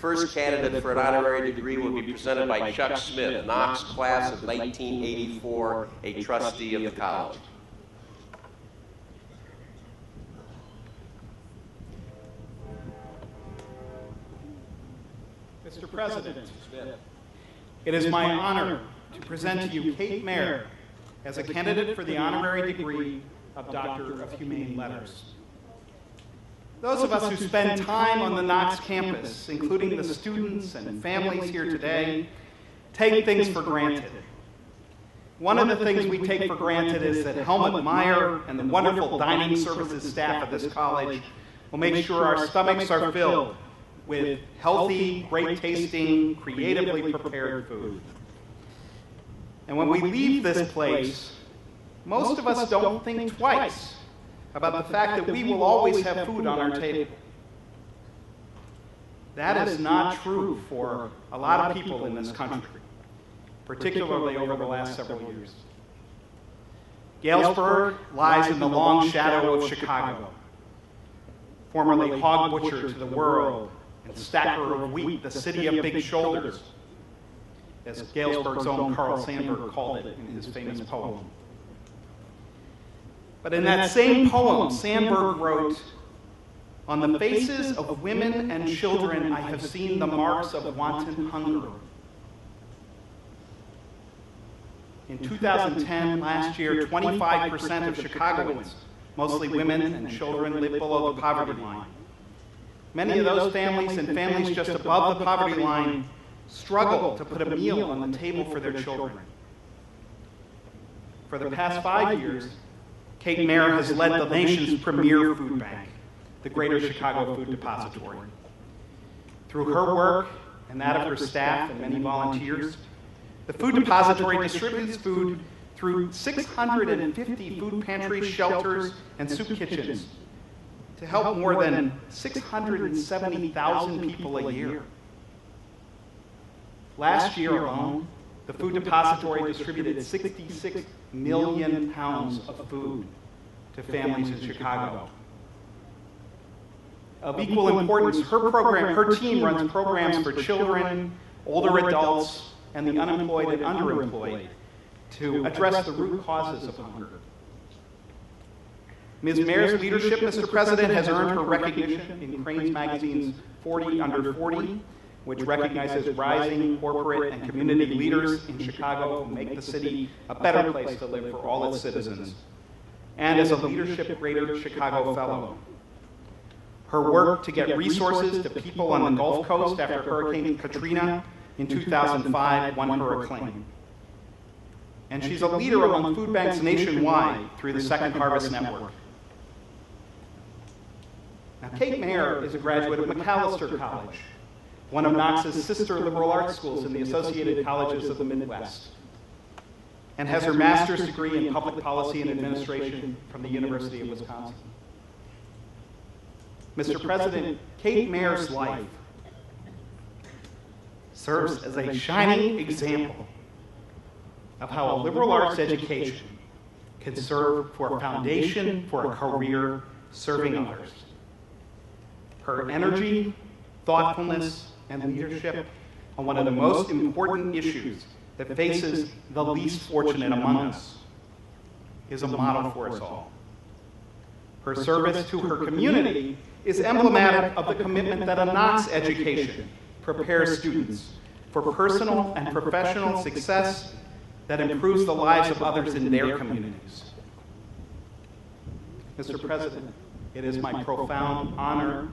first candidate for an honorary degree will be presented by Chuck Smith, Knox class of 1984, a trustee of the college. Mr. President, it is my honor to present to you Kate Mayer as a candidate for the honorary degree of Doctor of Humane Letters. Those of us who spend time on the Knox campus, including the students and families here today, take things for granted. One of the things we take for granted is that Helmut Meyer and the wonderful dining services staff of this college will make sure our stomachs are filled with healthy, great-tasting, creatively prepared food. And when we leave this place, most of us don't think twice about the fact that we will always have food on our table. That is not true for a lot of people in this country, particularly over the last several years. Galesburg lies in the long shadow of Chicago, formerly hog butcher to the world and stacker of wheat, the city of big shoulders, as Galesburg's own Carl Sandburg called it in his famous poem. But in that same poem, Sandburg wrote, "On the faces of women and children I have seen the marks of wanton hunger." In 2010, last year, 25% of Chicagoans, mostly women and children, live below the poverty line. Many of those families and families just above the poverty line struggle to put a meal on the table for their children. For the past 5 years, Kate Mayer has led the nation's premier food bank, the Greater Chicago Food Depository. Through her work and that of her staff and many volunteers, the Food Depository distributes food through 650 food pantries, shelters, and soup kitchens to help more than 670,000 people a year. Last year alone, the Food Depository distributed 66 million pounds of food to families in Chicago. Of equal importance, her team runs programs for children, older adults, and the unemployed and underemployed to address the root causes of hunger. Ms. Mayer's leadership, Mr. President, has earned her recognition in Crain's magazine's 40 Under 40, which recognizes rising corporate and community leaders in Chicago who make the city a better place to live for all its citizens, and as a Leadership Greater Chicago Fellow. Her work to get resources to people on the Gulf Coast after Hurricane Katrina in 2005 won her acclaim. And she's a leader among food banks nationwide through the Second Harvest Network. Now, Kate Mayer is a graduate of Macalester College, one of Knox's sister liberal arts schools in the Associated Colleges of the Midwest, and has her master's degree in public policy and administration from the University of Wisconsin. Mr. President, Kate Mayer's life serves as a shining example of how a liberal arts education can serve for a foundation for a career serving others. Her energy, thoughtfulness, and leadership on one of the most important issues that faces the least fortunate among us is a model for us all. Her service to her community is emblematic of the commitment that a Knox education prepares students for personal and professional success that improves the lives of others in their communities. Mr. President, it is my profound honor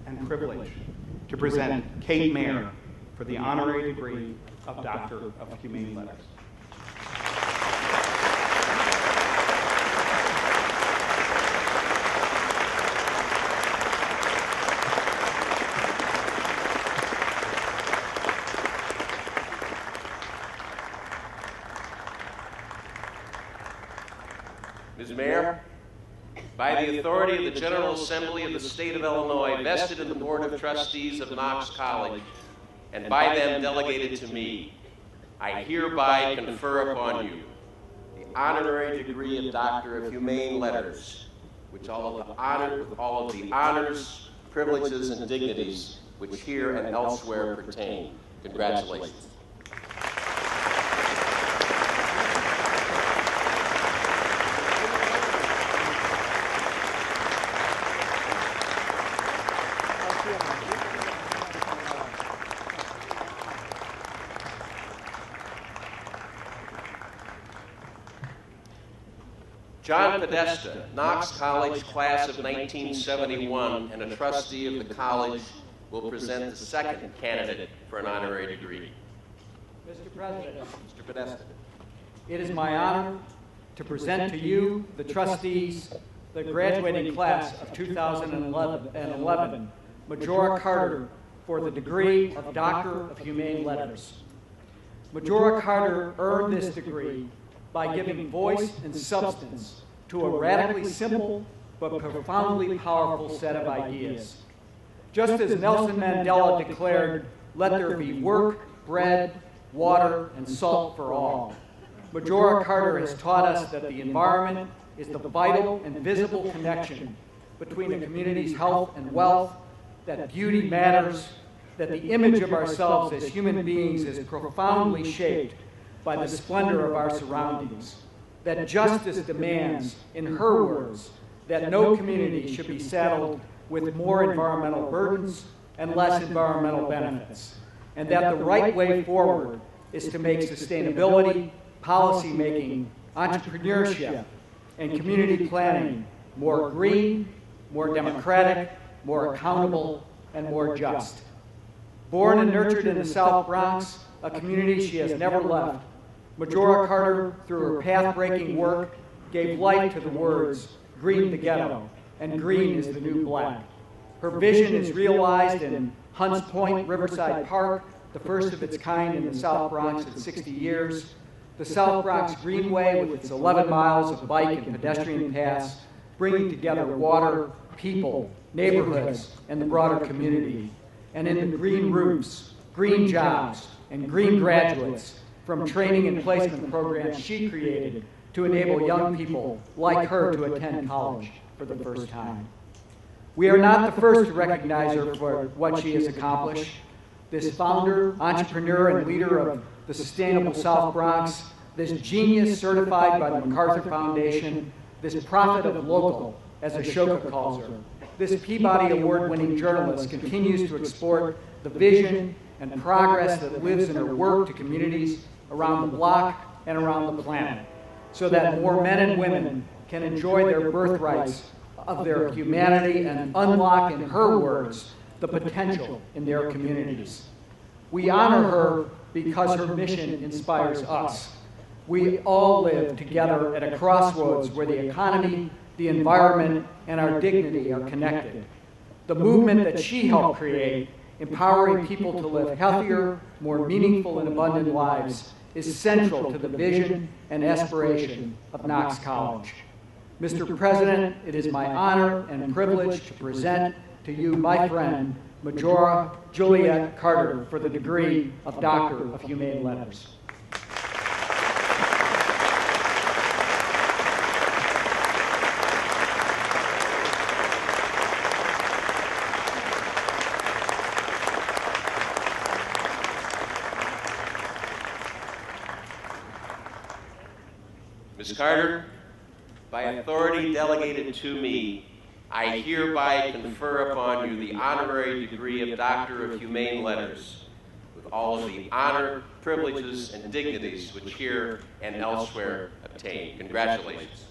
and privilege to present Kate Mayer for the honorary degree of Doctor of Humane Letters. Ms. Mayer, by the authority of the General Assembly of the State of Illinois, vested in the Board of Trustees of Knox College, and by them delegated to me, I hereby confer upon you the honorary degree of Doctor of Humane Letters, with all of the honors, privileges, and dignities which here and elsewhere pertain. Congratulations. John Podesta, Knox College class of 1971 and a trustee of the college, will present the second candidate for an honorary degree. Mr. President, Mr. Podesta. it is my honor to present to you, the trustees, the graduating class of 2011, Majora Carter, for the degree of Doctor of Humane Letters. Majora Carter earned this degree by giving voice and substance to a radically simple but profoundly powerful set of ideas. Just as Nelson Mandela declared, "Let there be work, bread, water, and salt for all," Majora Carter has taught us that the environment is the vital and visible connection between a community's health and wealth, that beauty matters, that the image of ourselves as human beings is profoundly shaped by the splendor of our surroundings, that justice demands, in her words, that no community should be saddled with more environmental burdens and less environmental benefits, and that the right way forward is to make sustainability, policymaking, entrepreneurship, and community planning more green, more democratic, more accountable, and more just. Born and nurtured in the South Bronx, a community she has never left, Majora Carter, through her path-breaking work, gave life to the words, "Green the ghetto," and "Green is the new black." Her vision is realized in Hunts Point Riverside Park, the first of its kind in the South Bronx in 60 years, the South Bronx Greenway with its 11 miles of bike and pedestrian paths, bringing together water, people, neighborhoods, and the broader community, and in the green roofs, green jobs, and green graduates from training and placement programs she created to enable young people like her to attend college for the first time. We are not the first to recognize her for what she has accomplished. This founder, entrepreneur, and leader of the Sustainable South Bronx, this genius certified by the MacArthur Foundation, this prophet of local, as Ashoka calls her, this Peabody Award-winning journalist continues to explore the vision and progress that lives in her work to communities around the block and around the planet, so that more men and women can enjoy their birthrights of their humanity and unlock, in her words, the potential in their communities. We honor her because her mission inspires us. We all live together at a crossroads where the economy, the environment, and our dignity are connected. The movement that she helped create, empowering people to live healthier, more meaningful, and abundant lives, is central to the vision and aspiration of Knox College. Mr. President, it is my honor and privilege to present to you my friend, Majora Juliet Carter, for the degree of Doctor of Humane Letters. Ms. Carter, by authority delegated to me, I hereby confer upon you the honorary degree of Doctor of Humane Letters, with all of the honor, privileges, and dignities which here and elsewhere obtain. Congratulations.